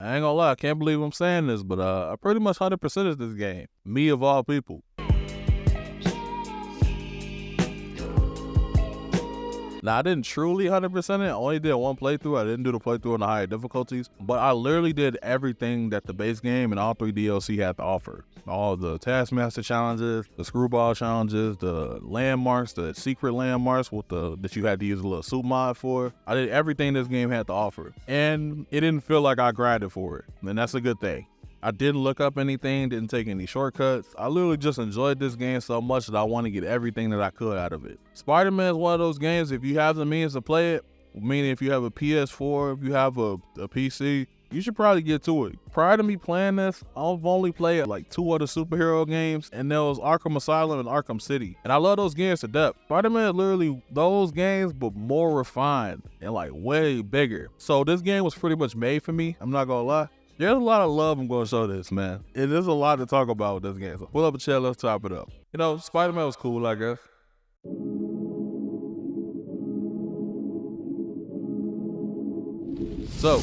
I ain't gonna lie, I can't believe I'm saying this, but I pretty much 100% this game. Me of all people. Now, I didn't truly 100% it. I only did one playthrough. I didn't do the playthrough in the higher difficulties, but I literally did everything that the base game and all 3 DLC had to offer. All the Taskmaster challenges, the Screwball challenges, the landmarks, the secret landmarks with that you had to use a little suit mod for. I did everything this game had to offer, and it didn't feel like I grinded for it, and that's a good thing. I didn't look up anything, didn't take any shortcuts. I literally just enjoyed this game so much that I want to get everything that I could out of it. Spider-Man is one of those games, if you have the means to play it, meaning if you have a PS4, if you have a PC, you should probably get to it. Prior to me playing this, I've only played like 2 other superhero games, and there was Arkham Asylum and Arkham City. And I love those games to death. Spider-Man is literally those games, but more refined and like way bigger. So this game was pretty much made for me, I'm not gonna lie. There's a lot of love I'm going to show this, man. And there's a lot to talk about with this game. So pull up a chair, let's top it up. You know, Spider-Man was cool, I guess. So,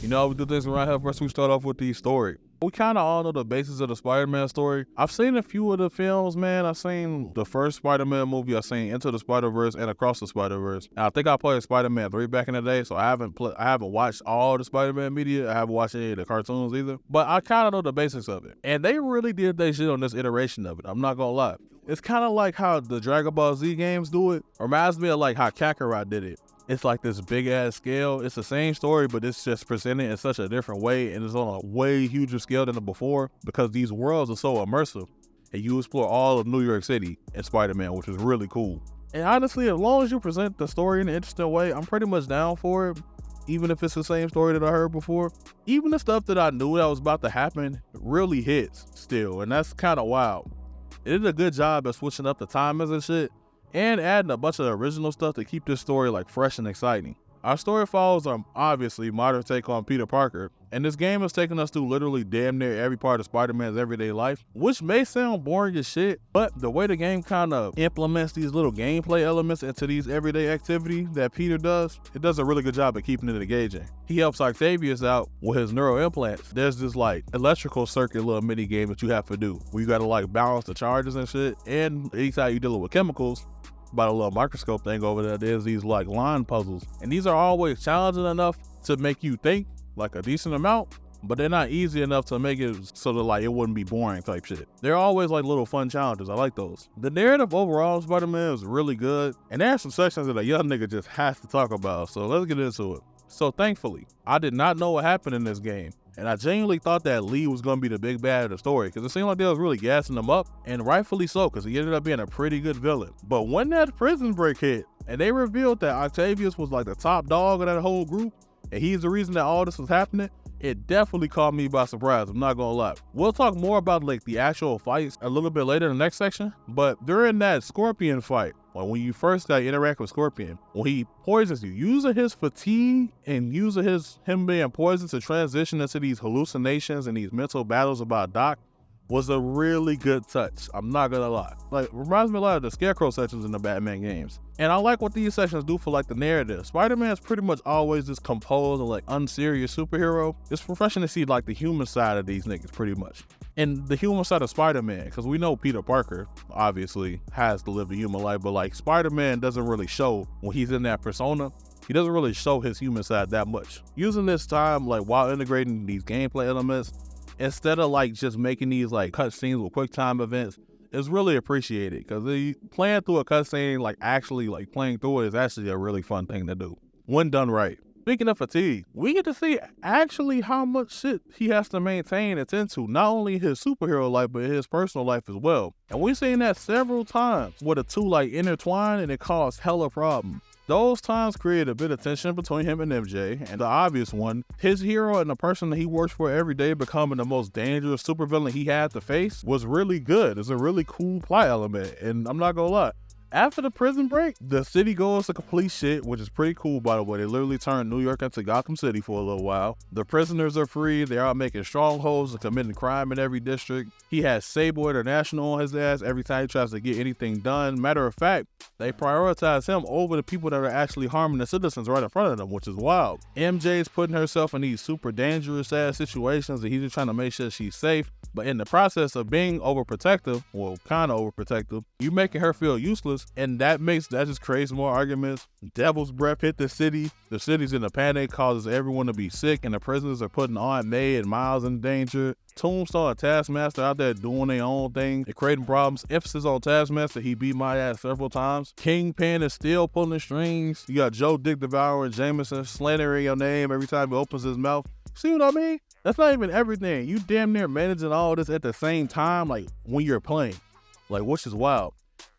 you know how we do things around here. First, we start off with the story. We kind of all know the basis of the Spider-Man story. I've seen a few of the films, man. I've seen the first Spider-Man movie. I've seen Into the Spider-Verse and Across the Spider-Verse. And I think I played Spider-Man 3 back in the day, so I haven't watched all the Spider-Man media. I haven't watched any of the cartoons either. But I kind of know the basics of it. And they really did their shit on this iteration of it. I'm not gonna lie. It's kind of like how the Dragon Ball Z games do it. Reminds me of like how Kakarot did it. It's like this big ass scale. It's the same story, but it's just presented in such a different way, and it's on a way huger scale than the before because these worlds are so immersive. And you explore all of New York City in Spider-Man, which is really cool. And honestly, as long as you present the story in an interesting way, I'm pretty much down for it. Even if it's the same story that I heard before. Even the stuff that I knew that was about to happen really hits still, and that's kind of wild. It did a good job at switching up the timers and shit, and adding a bunch of the original stuff to keep this story like fresh and exciting. Our story follows obviously modern take on Peter Parker, and this game has taken us through literally damn near every part of Spider-Man's everyday life, which may sound boring as shit, but the way the game kind of implements these little gameplay elements into these everyday activities that Peter does, it does a really good job at keeping it engaging. He helps Octavius out with his neural implants. There's this like electrical circuit little mini game that you have to do, where you gotta like balance the charges and shit, and anytime you're dealing with chemicals, by a little microscope thing over there, there's these like line puzzles, and these are always challenging enough to make you think like a decent amount, but they're not easy enough to make it so that like it wouldn't be boring type shit. They're always like little fun challenges. I like those. The narrative overall of Spider-Man is really good, and there are some sections that a young nigga just has to talk about, so let's get into it. So thankfully, I did not know what happened in this game, and I genuinely thought that Lee was going to be the big bad of the story, because it seemed like they was really gassing him up, and rightfully so, because he ended up being a pretty good villain. But when that prison break hit, and they revealed that Octavius was like the top dog of that whole group, and he's the reason that all this was happening, it definitely caught me by surprise, I'm not gonna lie. We'll talk more about like the actual fights a little bit later in the next section, but during that Scorpion fight, when you first got to interact with Scorpion, when he poisons you, using his fatigue and using him being poisoned to transition into these hallucinations and these mental battles about Doc was a really good touch. I'm not gonna lie. Like, reminds me a lot of the Scarecrow sections in the Batman games. And I like what these sections do for like the narrative. Spider-Man's pretty much always this composed and like unserious superhero. It's refreshing to see like the human side of these niggas pretty much. And the human side of Spider-Man, because we know Peter Parker obviously has to live a human life, but like Spider-Man doesn't really show when he's in that persona. He doesn't really show his human side that much. Using this time like while integrating these gameplay elements, instead of like just making these like cutscenes with quick time events, is really appreciated, because playing through a cutscene, like actually like playing through it, is actually a really fun thing to do when done right. Speaking of fatigue, we get to see actually how much shit he has to maintain and tend to, not only his superhero life, but his personal life as well. And we've seen that several times where the two like intertwine and it caused hella problems. Those times created a bit of tension between him and MJ, and the obvious one, his hero and the person that he works for every day becoming the most dangerous supervillain he had to face, was really good. It's a really cool plot element, and I'm not gonna lie, After the prison break, the city goes to complete shit, which is pretty cool, by the way. They literally turned New York into Gotham City for a little while. The prisoners are free. They're out making strongholds and committing crime in every district. He has Sable International on his ass every time he tries to get anything done. Matter of fact, they prioritize him over the people that are actually harming the citizens right in front of them, which is wild. MJ's putting herself in these super dangerous ass situations, and he's just trying to make sure she's safe. But in the process of being overprotective, well, kind of overprotective, you making her feel useless, and that just creates more arguments. Devil's breath hit the city. The city's in a panic, causes everyone to be sick, and the prisoners are putting Aunt May and Miles in danger. Tombstone and Taskmaster out there doing their own thing and creating problems. Emphasis on Taskmaster, he beat my ass several times. Kingpin is still pulling strings. You got Joe Dick Devourer and Jameson slandering your name every time he opens his mouth. See what I mean? That's not even everything. You damn near managing all this at the same time, like when you're playing, like, which is wild.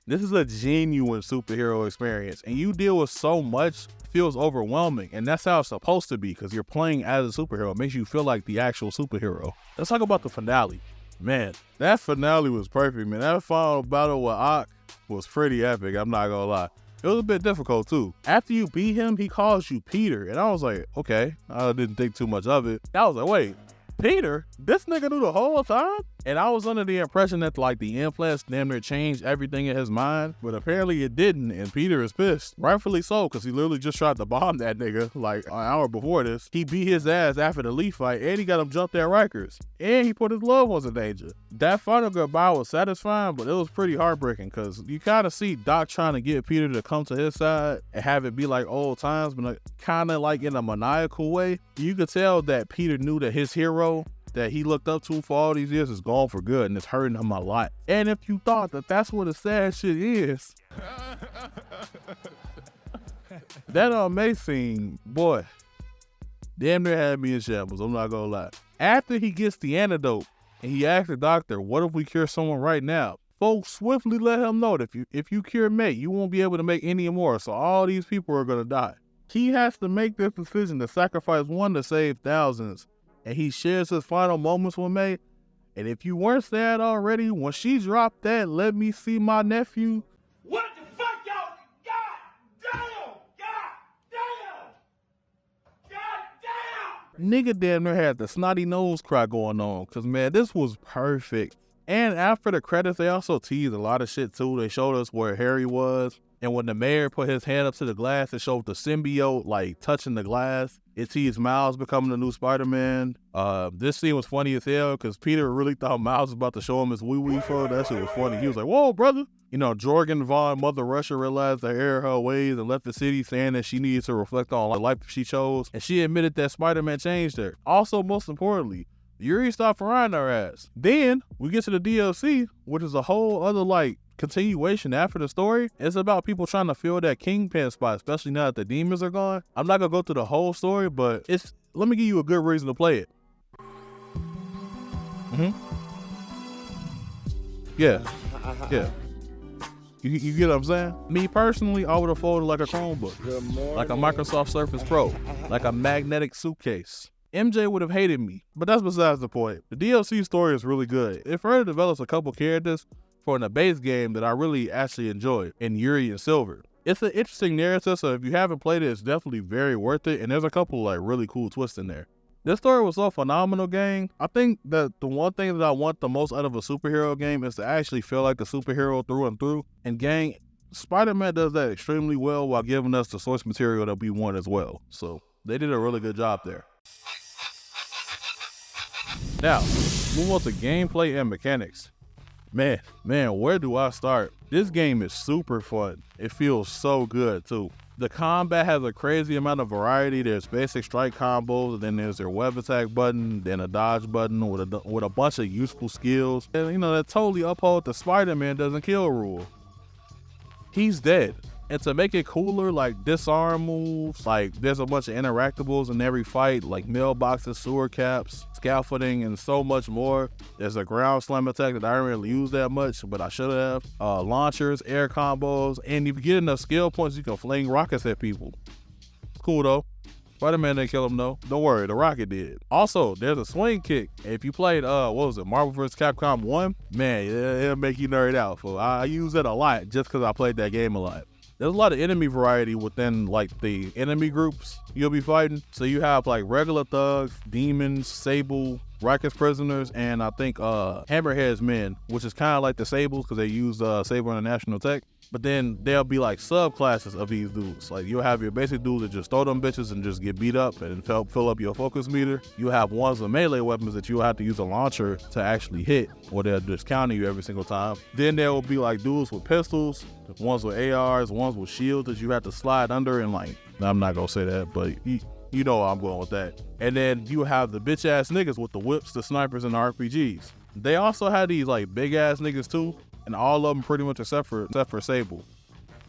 This is a genuine superhero experience, and you deal with so much, feels overwhelming, and that's how it's supposed to be, because you're playing as a superhero. It makes you feel like the actual superhero. Let's talk about the finale. Man, that finale was perfect, man. That final battle with Ock was pretty epic, I'm not gonna lie. It was a bit difficult too. After you beat him, he calls you Peter, and I was like, okay, I didn't think too much of it. I was like, wait, Peter? This nigga knew the whole time? And I was under the impression that like the influence damn near changed everything in his mind, but apparently it didn't, and Peter is pissed. Rightfully so, because he literally just tried to bomb that nigga like an hour before this. He beat his ass after the Lee fight, and he got him jumped at Rikers, and he put his loved ones in danger. That final goodbye was satisfying, but it was pretty heartbreaking, because you kind of see Doc trying to get Peter to come to his side and have it be like old times, but kind of like in a maniacal way. You could tell that Peter knew that his hero that he looked up to for all these years is gone for good, and it's hurting him a lot. And if you thought that that's what a sad shit is, that May scene, boy, damn near had me in shambles, I'm not gonna lie. After he gets the antidote and he asks the doctor, what if we cure someone right now? Folks swiftly let him know that if you cure May, you won't be able to make any more, so all these people are gonna die. He has to make this decision to sacrifice one to save thousands. And he shares his final moments with May. And if you weren't sad already, when she dropped that, let me see my nephew. What the fuck, y'all? God damn! God damn! God damn! Nigga damn near had the snotty nose cry going on. Cause man, this was perfect. And after the credits, they also teased a lot of shit too. They showed us where Harry was. And when the mayor put his hand up to the glass, it showed the symbiote like touching the glass. It teased Miles becoming the new Spider-Man. This scene was funny as hell because Peter really thought Miles was about to show him his wee-wee fro. That shit was funny. He was like, whoa, brother. You know, Jorgen Von, Mother Russia, realized to err her ways and left the city, saying that she needed to reflect on the life she chose. And she admitted that Spider-Man changed her. Also, most importantly, Yuri stopped frying her ass. Then we get to the DLC, which is a whole other like continuation after the story. It's about people trying to fill that Kingpin spot, especially now that the demons are gone. I'm not gonna go through the whole story, but let me give you a good reason to play it. Yeah. You get what I'm saying? Me personally, I would have folded like a Chromebook, like a Microsoft Surface Pro, like a magnetic suitcase. MJ would have hated me, but that's besides the point. The DLC story is really good. It further develops a couple characters for the base game that I really actually enjoy in Yuri and Silver. It's an interesting narrative, so if you haven't played it, it's definitely very worth it, and there's a couple like really cool twists in there. This story was so phenomenal, gang. I think that the one thing that I want the most out of a superhero game is to actually feel like a superhero through and through. And gang, Spider-Man does that extremely well while giving us the source material that we want as well. So they did a really good job there. Now, move on to gameplay and mechanics. Man, where do I start? This game is super fun. It feels so good too. The combat has a crazy amount of variety. There's basic strike combos, and then there's their web attack button, then a dodge button with a bunch of useful skills. And you know, that totally uphold the Spider-Man doesn't kill rule. He's dead. And to make it cooler, like disarm moves, like there's a bunch of interactables in every fight, like mailboxes, sewer caps, scaffolding, and so much more. There's a ground slam attack that I didn't really use that much, but I should have. Launchers, air combos, and if you get enough skill points, you can fling rockets at people. It's cool though. Spider-Man didn't kill him, no. Don't worry, the Rocket did. Also, there's a swing kick. If you played, Marvel vs. Capcom 1, man, it'll make you nerd out, fool. I use it a lot just because I played that game a lot. There's a lot of enemy variety within like the enemy groups you'll be fighting. So you have like regular thugs, demons, Sable, Rocket's prisoners, and I think Hammerhead's men, which is kind of like the Sables because they use Sable International Tech. But then there'll be like subclasses of these dudes. Like you'll have your basic dudes that just throw them bitches and just get beat up and help fill up your focus meter. You'll have ones with melee weapons that you'll have to use a launcher to actually hit, or they'll just counter you every single time. Then there will be like dudes with pistols, ones with ARs, ones with shields that you have to slide under and like, I'm not gonna say that, but you know where I'm going with that. And then you have the bitch ass niggas with the whips, the snipers, and the RPGs. They also had these like big ass niggas too, and all of them pretty much except for Sable.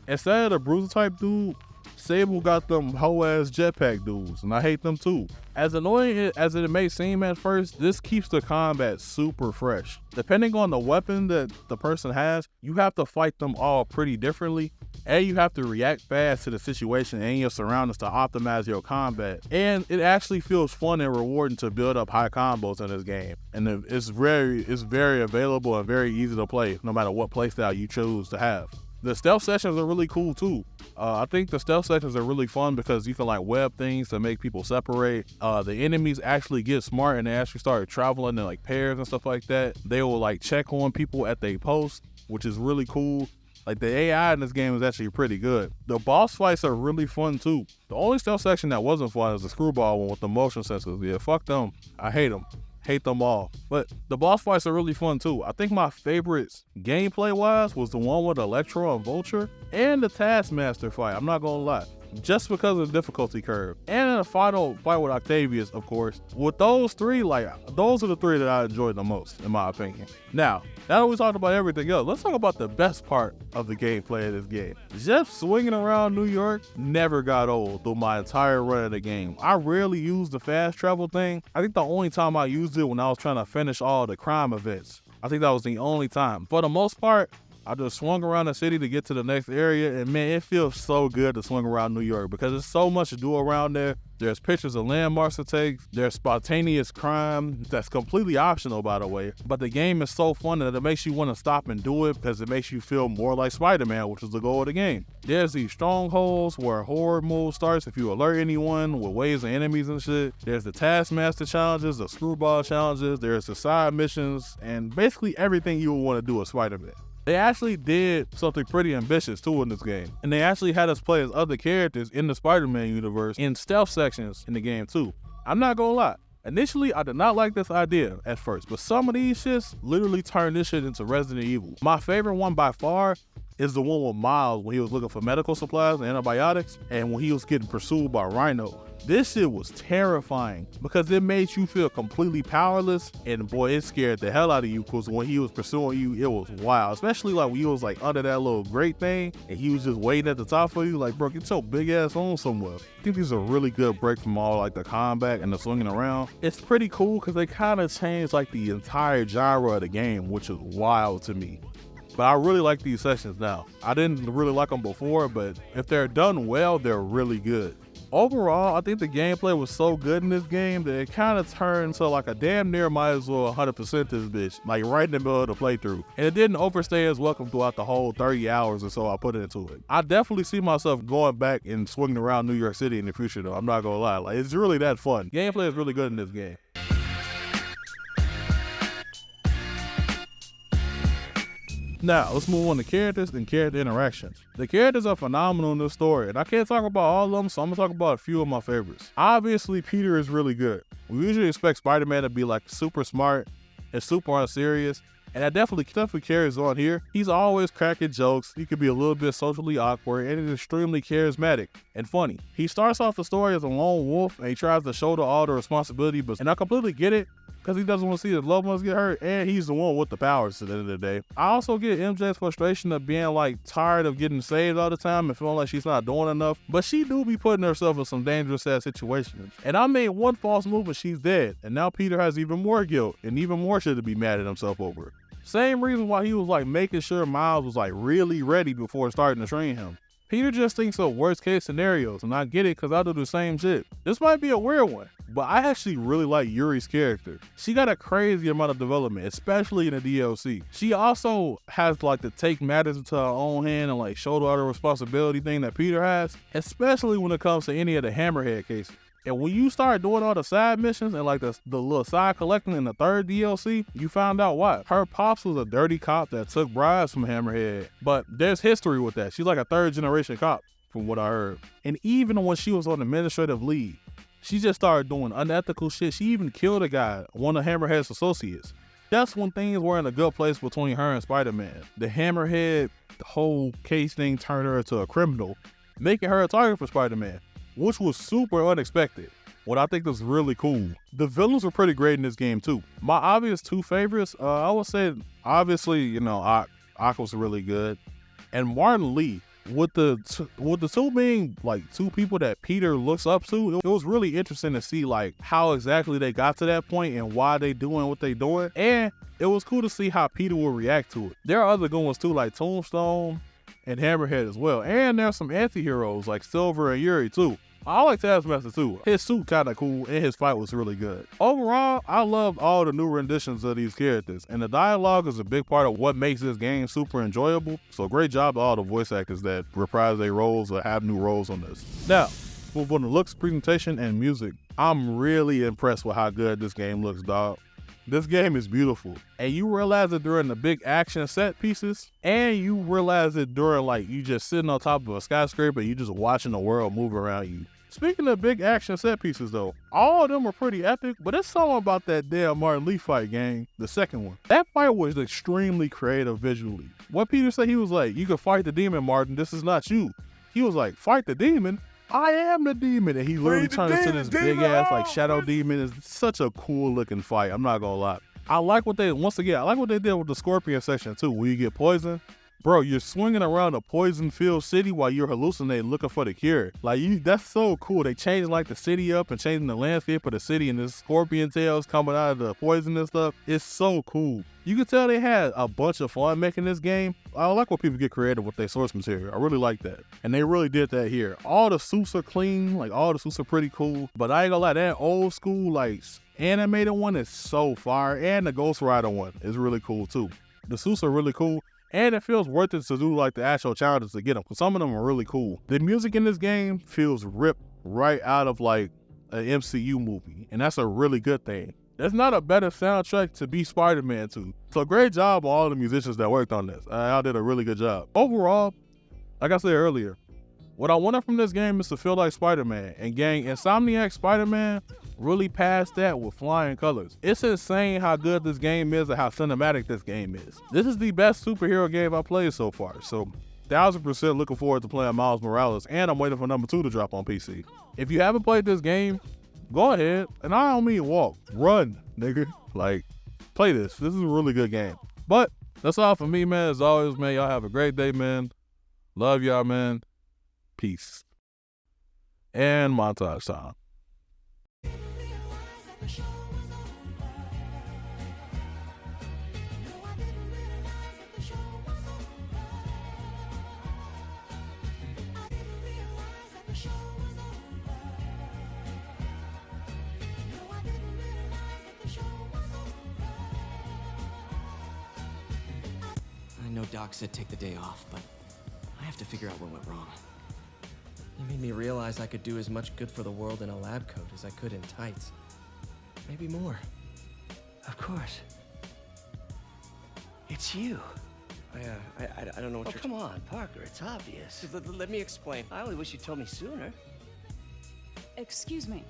Instead of the bruiser type dude, Sable got them hoe ass jetpack dudes, and I hate them too. As annoying as it may seem at first, this keeps the combat super fresh. Depending on the weapon that the person has, you have to fight them all pretty differently, and you have to react fast to the situation and your surroundings to optimize your combat. And it actually feels fun and rewarding to build up high combos in this game. And it's very available and very easy to play, no matter what playstyle you choose to have. The stealth sessions are really cool too. I think the stealth sessions are really fun because you can like web things to make people separate. The enemies actually get smart and they actually start traveling in like pairs and stuff like that. They will like check on people at their post, which is really cool. Like the AI in this game is actually pretty good. The boss fights are really fun too. The only stealth section that wasn't fun is the screwball one with the motion sensors. Yeah, fuck them. I hate them. Hate them all. But the boss fights are really fun too. I think my favorites gameplay wise was the one with Electro and Vulture and the Taskmaster fight. I'm not gonna lie. Just because of the difficulty curve. And in the final fight with Octavius, of course. With those three, like, those are the three that I enjoyed the most, in my opinion. Now that we talked about everything else, let's talk about the best part of the gameplay of this game. Just swinging around New York never got old through my entire run of the game. I rarely used the fast travel thing. I think the only time I used it when I was trying to finish all the crime events. I think that was the only time. For the most part, I just swung around the city to get to the next area, and man, it feels so good to swing around New York because there's so much to do around there. There's pictures of landmarks to take. There's spontaneous crime that's completely optional, by the way. But the game is so fun that it makes you want to stop and do it because it makes you feel more like Spider-Man, which is the goal of the game. There's these strongholds where horde mode starts if you alert anyone with waves of enemies and shit. There's the Taskmaster challenges, the screwball challenges. There's the side missions, and basically everything you would want to do as Spider-Man. They actually did something pretty ambitious too in this game. And they actually had us play as other characters in the Spider-Man universe in stealth sections in the game too. I'm not gonna lie. Initially, I did not like this idea at first, but some of these shits literally turned this shit into Resident Evil. My favorite one by far is the one with Miles when he was looking for medical supplies and antibiotics, and when he was getting pursued by Rhino. This shit was terrifying because it made you feel completely powerless, and boy, it scared the hell out of you because when he was pursuing you, it was wild. Especially like when he was like under that little grate thing and he was just waiting at the top for you, like, bro, get your big ass on somewhere. I think these are a really good break from all like the combat and the swinging around. It's pretty cool because they kind of changed like the entire genre of the game, which is wild to me. But I really like these sessions now. I didn't really like them before, but if they're done well, they're really good. Overall, I think the gameplay was so good in this game that it kind of turned to like a damn near might as well 100% this bitch, like right in the middle of the playthrough. And it didn't overstay its welcome throughout the whole 30 hours or so I put into it. I definitely see myself going back and swinging around New York City in the future though, I'm not gonna lie. Like, it's really that fun. Gameplay is really good in this game. Now, let's move on to characters and character interactions. The characters are phenomenal in this story, and I can't talk about all of them, so I'm gonna talk about a few of my favorites. Obviously, Peter is really good. We usually expect Spider-Man to be like super smart and super unserious, and that definitely carries on here. He's always cracking jokes, he could be a little bit socially awkward, and he's extremely charismatic and funny. He starts off the story as a lone wolf, and he tries to shoulder all the responsibility, and I completely get it, because he doesn't want to see his loved ones get hurt, and he's the one with the powers at the end of the day. I also get MJ's frustration of being like tired of getting saved all the time and feeling like she's not doing enough, but she do be putting herself in some dangerous ass situations. And I made one false move and she's dead, and now Peter has even more guilt and even more shit to be mad at himself over it. Same reason why he was like making sure Miles was like really ready before starting to train him. Peter just thinks of worst case scenarios, and I get it because I do the same shit. This might be a weird one, but I actually really like Yuri's character. She got a crazy amount of development, especially in the DLC. She also has like the take matters into her own hand and like shoulder all the responsibility thing that Peter has, especially when it comes to any of the Hammerhead cases. And when you start doing all the side missions and like the little side collecting in the third DLC, you found out why. Her pops was a dirty cop that took bribes from Hammerhead. But there's history with that. She's like a third generation cop from what I heard. And even when she was on administrative leave, she just started doing unethical shit. She even killed a guy, one of Hammerhead's associates. That's when things were in a good place between her and Spider-Man. The Hammerhead, the whole case thing turned her into a criminal, making her a target for Spider-Man, which was super unexpected. What I think was really cool. The villains were pretty great in this game too. My obvious two favorites, I would say, obviously, Ock was really good, and Martin Lee. With the two being like two people that Peter looks up to, it was really interesting to see like how exactly they got to that point and why they doing what they doing. And it was cool to see how Peter will react to it. There are other good ones too, like Tombstone and Hammerhead as well. And there's some anti-heroes like Silver and Yuri too. I like Taskmaster too. His suit kind of cool and his fight was really good. Overall, I loved all the new renditions of these characters, and the dialogue is a big part of what makes this game super enjoyable. So great job to all the voice actors that reprise their roles or have new roles on this. Now, move on to looks, presentation, and music. I'm really impressed with how good this game looks, dog. This game is beautiful, and you realize it during the big action set pieces, and you realize it during like you just sitting on top of a skyscraper, you just watching the world move around you. Speaking of big action set pieces though, all of them are pretty epic, but it's something about that damn Martin Lee fight, gang, the second one. That fight was extremely creative visually. What Peter said, he was like, you can fight the demon, Martin, this is not you. He was like, fight the demon? I am the demon. And he literally turns into this big ass like shadow demon. It's such a cool looking fight, I'm not gonna lie. I like what they did with the Scorpion section too, where you get poisoned. Bro, you're swinging around a poison-filled city while you're hallucinating looking for the cure. That's so cool. They changing like the city up and changing the landscape of the city, and this scorpion tails coming out of the poison and stuff. It's so cool. You can tell they had a bunch of fun making this game. I like when people get creative with their source material. I really like that. And they really did that here. All the suits are clean, like all the suits are pretty cool. But I ain't gonna lie, that old school like animated one is so fire. And the Ghost Rider one is really cool too. The suits are really cool. And it feels worth it to do like the actual challenges to get them, because some of them are really cool. The music in this game feels ripped right out of like an MCU movie, and that's a really good thing. There's not a better soundtrack to be Spider-Man to. So great job on all the musicians that worked on this. Y'all did a really good job. Overall, like I said earlier, what I wanted from this game is to feel like Spider-Man, and gang, Insomniac Spider-Man really passed that with flying colors. It's insane how good this game is and how cinematic this game is. This is the best superhero game I played so far, so 1000% looking forward to playing Miles Morales, and I'm waiting for number 2 to drop on PC. If you haven't played this game, go ahead, and I don't mean walk, run, nigga. Like, play this. This is a really good game. But that's all for me, man. As always, man, y'all have a great day, man. Love y'all, man. Peace. And montage time. I know Doc said take the day off, but I have to figure out what went wrong. He made me realize I could do as much good for the world in a lab coat as I could in tights. Maybe more. Of course. It's you. I don't know what Oh, you're... come on, Parker, it's obvious. Let me explain. I only wish you told me sooner. Excuse me.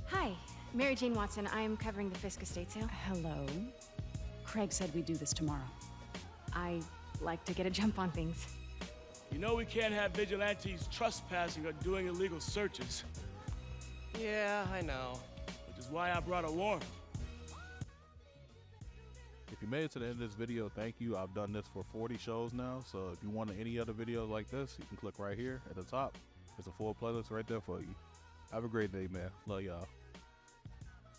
Hi, Mary Jane Watson. I am covering the Fisk estate sale. Hello. Craig said we do this tomorrow. I like to get a jump on things. You know we can't have vigilantes trespassing or doing illegal searches, Yeah, I know. which is why I brought a warrant. If you made it to the end of this video, thank you. I've done this for 40 shows now, so if you want any other videos like this, you can click right here at the top. There's a full playlist right there for you. Have a great day, man. Love y'all.